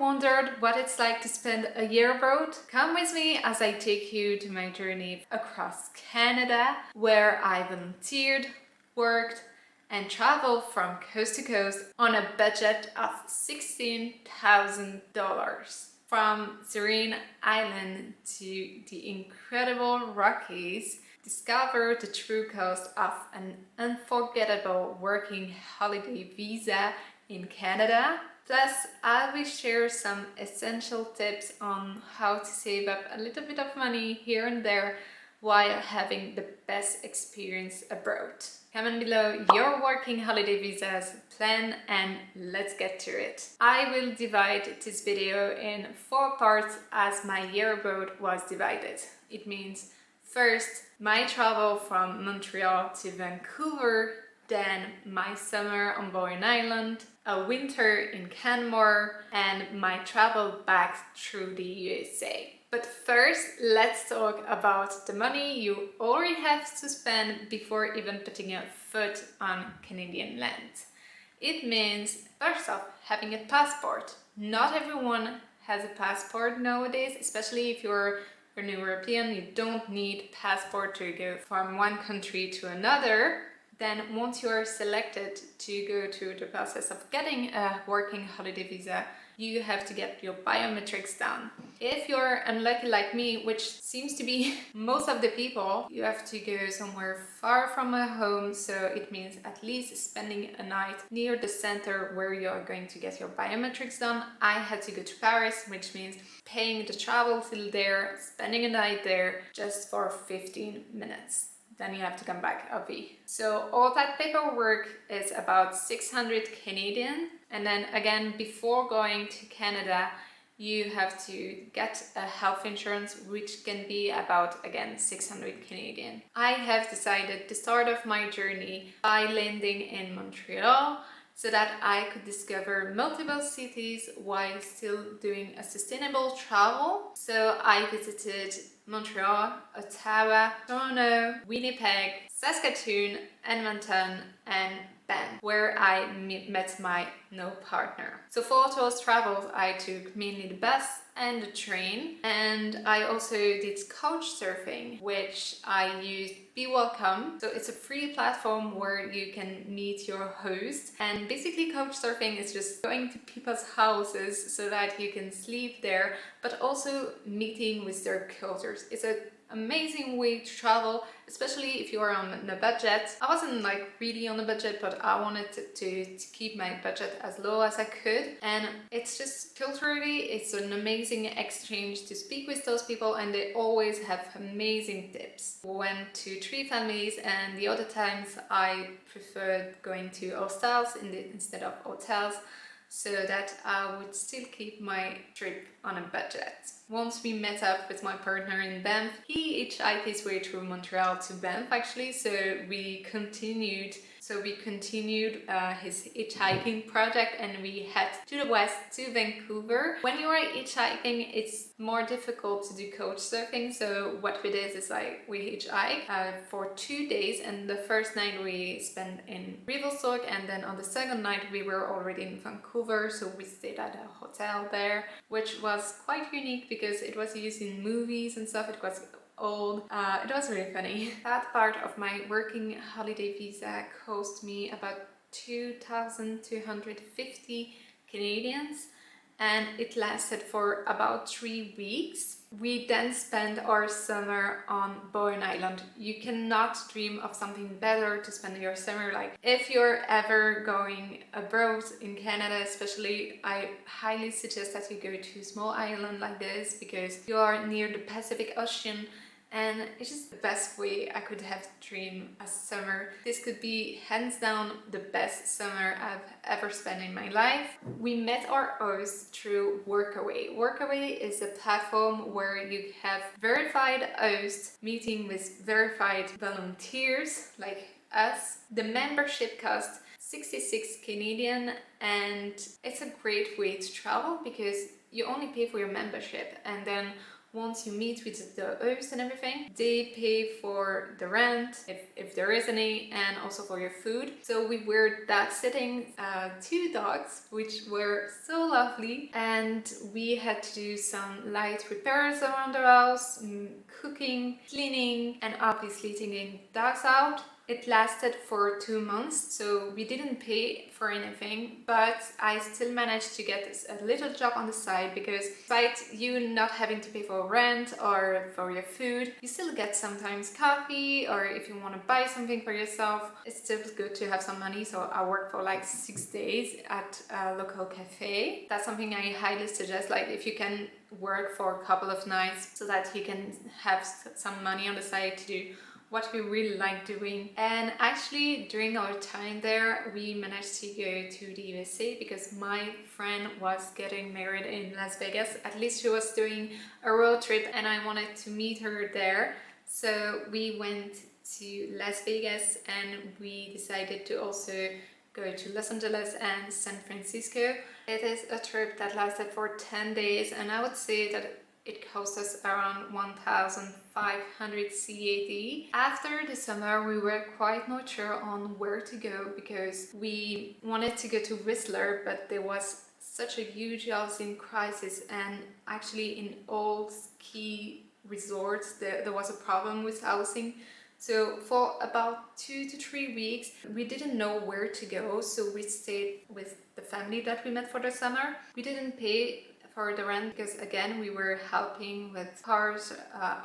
wondered what it's like to spend a year abroad? Come with me as I take you to my journey across Canada, where I volunteered, worked, and traveled from coast to coast on a budget of $16,000. From serene island to the incredible Rockies, discover the true cost of an unforgettable working holiday visa in Canada. Plus, I will share some essential tips on how to save up a little bit of money here and there while having the best experience abroad. Comment below your working holiday visas plan and let's get to it. I will divide this video in 4 parts as my year abroad was divided. It means first, my travel from Montreal to Vancouver, then my summer on Bowen Island, a winter in Canmore, and my travel back through the USA. But first, let's talk about the money you already have to spend before even putting a foot on Canadian land. It means, first off, having a passport. Not everyone has a passport nowadays, especially if you're an European. You don't need passport to go from one country to another. Then once you are selected to go through the process of getting a working holiday visa, you have to get your biometrics done. If you're unlucky like me, which seems to be most of the people, you have to go somewhere far from a home, so it means at least spending a night near the center where you are going to get your biometrics done. I had to go to Paris, which means paying the travel till there, spending a night there just for 15 minutes. Then you have to come back a V. So all that paperwork is about 600 Canadian. And then again, before going to Canada, you have to get a health insurance, which can be about, again, 600 Canadian. I have decided to start off my journey by landing in Montreal so that I could discover multiple cities while still doing a sustainable travel. So I visited Montreal, Ottawa, Toronto, Winnipeg, Saskatoon, Edmonton, and Banff, where I met my partner. So for those travels, I took mainly the bus and the train, and I also did couch surfing, which I used Be Welcome. So it's a free platform where you can meet your host, and basically couch surfing is just going to people's houses so that you can sleep there, but also meeting with their cultures. It's an amazing way to travel, especially if you are on a budget. I wasn't like really on a budget, but I wanted to keep my budget as low as I could, and it's just culturally it's an amazing exchange to speak with those people, and they always have amazing tips. We went to 3 families, and the other times I preferred going to hostels instead of hotels, so that I would still keep my trip on a budget. Once we met up with my partner in Banff, he hitchhiked his way through Montreal to Banff actually, so we continued his hitchhiking project, and we head to the west to Vancouver. When you are hitchhiking, it's more difficult to do couch surfing, so what we did is like we hitchhiked for 2 days, and the first night we spent in Revelstoke, and then on the second night we were already in Vancouver, so we stayed at a hotel there, which was quite unique because it was used in movies and stuff. It was old. It was really funny. That part of my working holiday visa cost me about 2,250 Canadians, and it lasted for about 3 weeks. We then spent our summer on Bowen Island. You cannot dream of something better to spend your summer. Like, if you're ever going abroad in Canada especially, I highly suggest that you go to a small island like this because you are near the Pacific Ocean, and it's just the best way I could have dreamed a summer. This could be hands down the best summer I've ever spent in my life. We met our host through Workaway. Workaway is a platform where you have verified hosts meeting with verified volunteers like us. The membership costs 66 Canadian, and it's a great way to travel because you only pay for your membership, and then once you meet with the host and everything, they pay for the rent, if there is any, and also for your food. So we were that sitting 2 dogs, which were so lovely, and we had to do some light repairs around the house, cooking, cleaning, and obviously taking dogs out. It lasted for 2 months, so we didn't pay for anything, but I still managed to get a little job on the side, because despite you not having to pay for rent or for your food, you still get sometimes coffee, or if you want to buy something for yourself, it's still good to have some money. So I worked for like 6 days at a local cafe. That's something I highly suggest, like if you can work for a couple of nights so that you can have some money on the side to do what we really like doing. And actually during our time there, we managed to go to the USA because my friend was getting married in Las Vegas. At least she was doing a road trip and I wanted to meet her there. So we went to Las Vegas and we decided to also go to Los Angeles and San Francisco. It is a trip that lasted for 10 days and I would say that it cost us around 1,500 CAD. After the summer, we were quite not sure on where to go because we wanted to go to Whistler, but there was such a huge housing crisis, and actually in all ski resorts there was a problem with housing. So for about 2 to 3 weeks, we didn't know where to go, so we stayed with the family that we met for the summer. We didn't pay for the rent because again we were helping with cars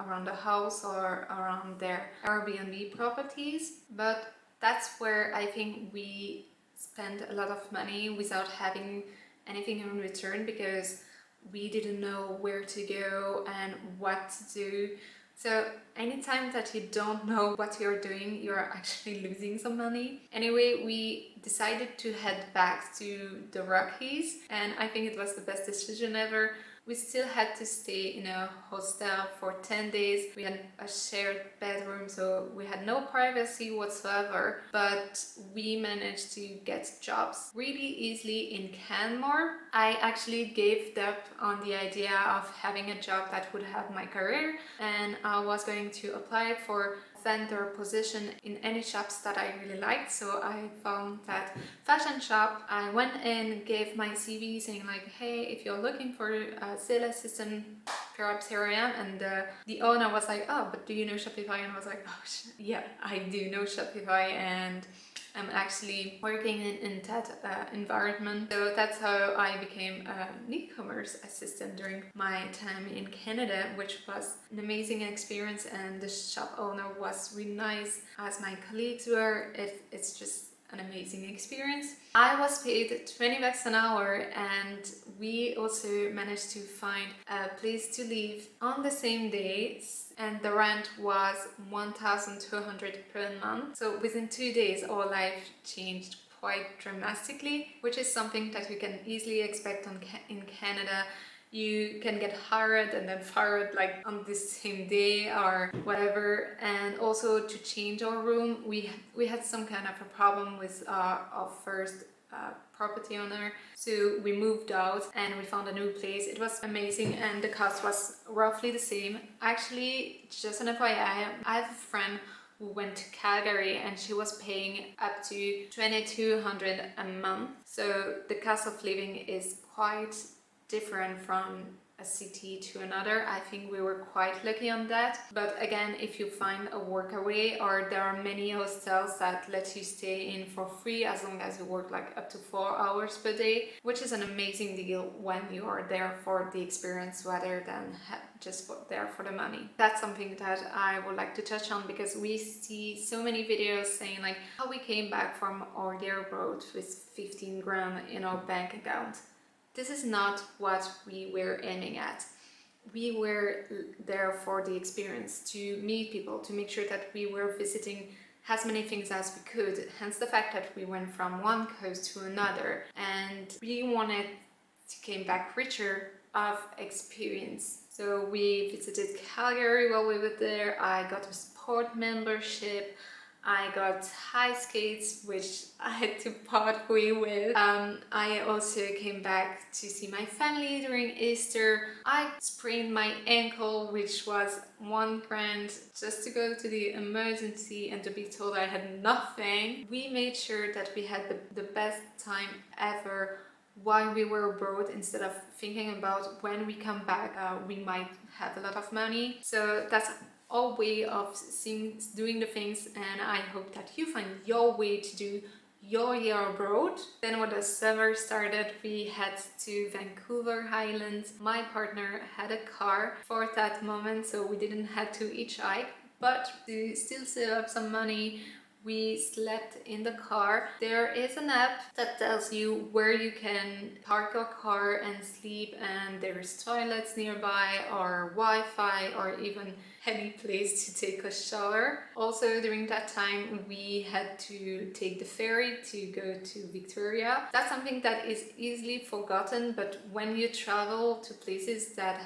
around the house or around their Airbnb properties, but that's where I think we spent a lot of money without having anything in return because we didn't know where to go and what to do. So anytime that you don't know what you're doing, you're actually losing some money. Anyway, we decided to head back to the Rockies and I think it was the best decision ever. We still had to stay in a hostel for 10 days. We had a shared bedroom, so we had no privacy whatsoever, but we managed to get jobs really easily in Canmore. I actually gave up on the idea of having a job that would have my career, and I was going to apply for vendor position in any shops that I really liked. So I found that fashion shop. I went in, gave my CV saying like, hey, if you're looking for a sales assistant, perhaps here I am. And the owner was like, oh, but do you know Shopify? And I was like, oh, yeah, I do know Shopify, and I'm actually working in that environment. So that's how I became an e-commerce assistant during my time in Canada, which was an amazing experience, and the shop owner was really nice, as my colleagues were. It's just an amazing experience. I was paid 20 bucks an hour, and we also managed to find a place to live on the same day, and the rent was 1,200 per month. So within 2 days our life changed quite dramatically, which is something that you can easily expect in Canada. You can get hired and then fired like on the same day or whatever. And also to change our room, we had some kind of a problem with our first property owner, so we moved out and we found a new place. It was amazing and the cost was roughly the same. Actually, just an FYI, I have a friend who went to Calgary and she was paying up to 2,200 a month. So the cost of living is quite different from a city to another. I think we were quite lucky on that. But again, if you find a workaway, or there are many hostels that let you stay in for free as long as you work like up to 4 hours per day, which is an amazing deal when you are there for the experience rather than just there for the money. That's something that I would like to touch on, because we see so many videos saying like how we came back from our year abroad with 15 grand in our bank account. This is not what we were aiming at. We were there for the experience, to meet people, to make sure that we were visiting as many things as we could. Hence the fact that we went from one coast to another, and we wanted to come back richer of experience. So we visited Calgary while we were there. I got a sport membership. I got ice skates, which I had to part way with. I also came back to see my family during Easter. I sprained my ankle, which was $1 grand, just to go to the emergency and to be told I had nothing. We made sure that we had the best time ever while we were abroad, instead of thinking about when we come back we might have a lot of money. So that's our way of doing the things, and I hope that you find your way to do your year abroad. Then when the summer started, we head to Vancouver Island. My partner had a car for that moment, so we didn't have to hitchhike, but to still save up some money, we slept in the car. There is an app that tells you where you can park your car and sleep, and there's toilets nearby or Wi-Fi or even any place to take a shower. Also during that time we had to take the ferry to go to Victoria. That's something that is easily forgotten, but when you travel to places that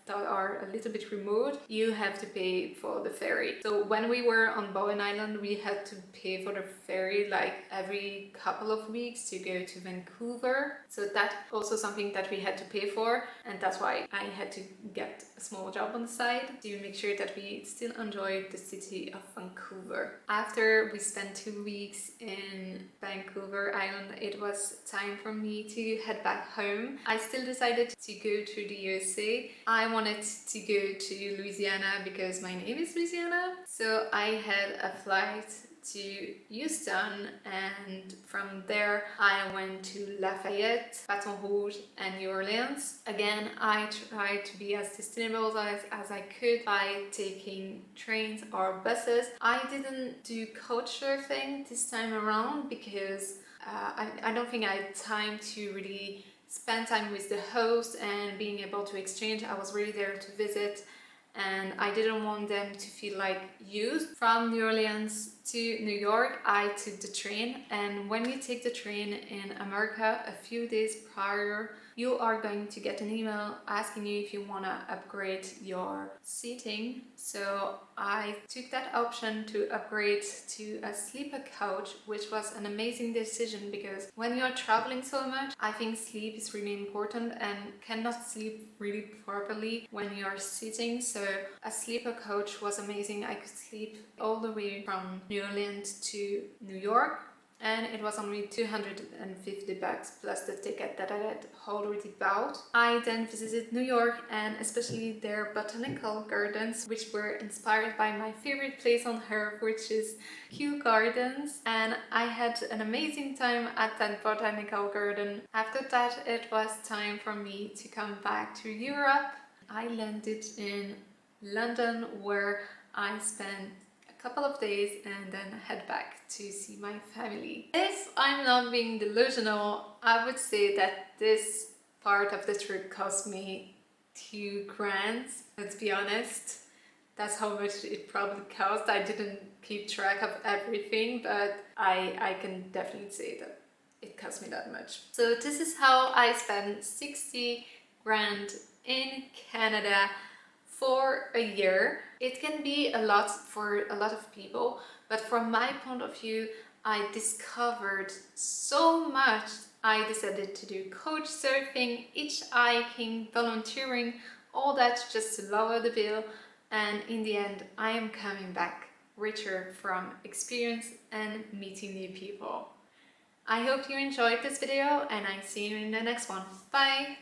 are a little bit remote, you have to pay for the ferry. So when we were on Bowen Island, we had to pay for the ferry like every couple of weeks to go to Vancouver. So that's also something that we had to pay for, and that's why I had to get a small job on the side to make sure that we still enjoyed the city of Vancouver. After we spent 2 weeks in Vancouver Island, it was time for me to head back home. I still decided to go to the USA. I wanted to go to Louisiana because my name is Louisiana. So I had a flight to Houston, and from there I went to Lafayette, Baton Rouge and New Orleans. Again, I tried to be as sustainable as I could by taking trains or buses. I didn't do couch surfing this time around because I don't think I had time to really spend time with the host and being able to exchange. I was really there to visit, and I didn't want them to feel like used. From New Orleans to New York, I took the train, and when you take the train in America a few days prior, you are going to get an email asking you if you want to upgrade your seating. So I took that option to upgrade to a sleeper couch, which was an amazing decision because when you're traveling so much, I think sleep is really important and cannot sleep really properly when you're sitting. So a sleeper couch was amazing. I could sleep all the way from New Orleans to New York, and it was only $250 plus the ticket that I had already bought. I then visited New York, and especially their botanical gardens, which were inspired by my favorite place on earth, which is Kew Gardens, and I had an amazing time at that botanical garden. After that, it was time for me to come back to Europe. I landed in London, where I spent couple of days and then head back to see my family. If I'm not being delusional, I would say that this part of the trip cost me $2 grand. Let's be honest, that's how much it probably cost. I didn't keep track of everything, but I can definitely say that it cost me that much. So this is how I spent 60 grand in Canada for a year. It can be a lot for a lot of people, but from my point of view, I discovered so much. I decided to do couch surfing, hitchhiking, volunteering, all that just to lower the bill, and in the end I am coming back richer from experience and meeting new people. I hope you enjoyed this video, and I see you in the next one. Bye!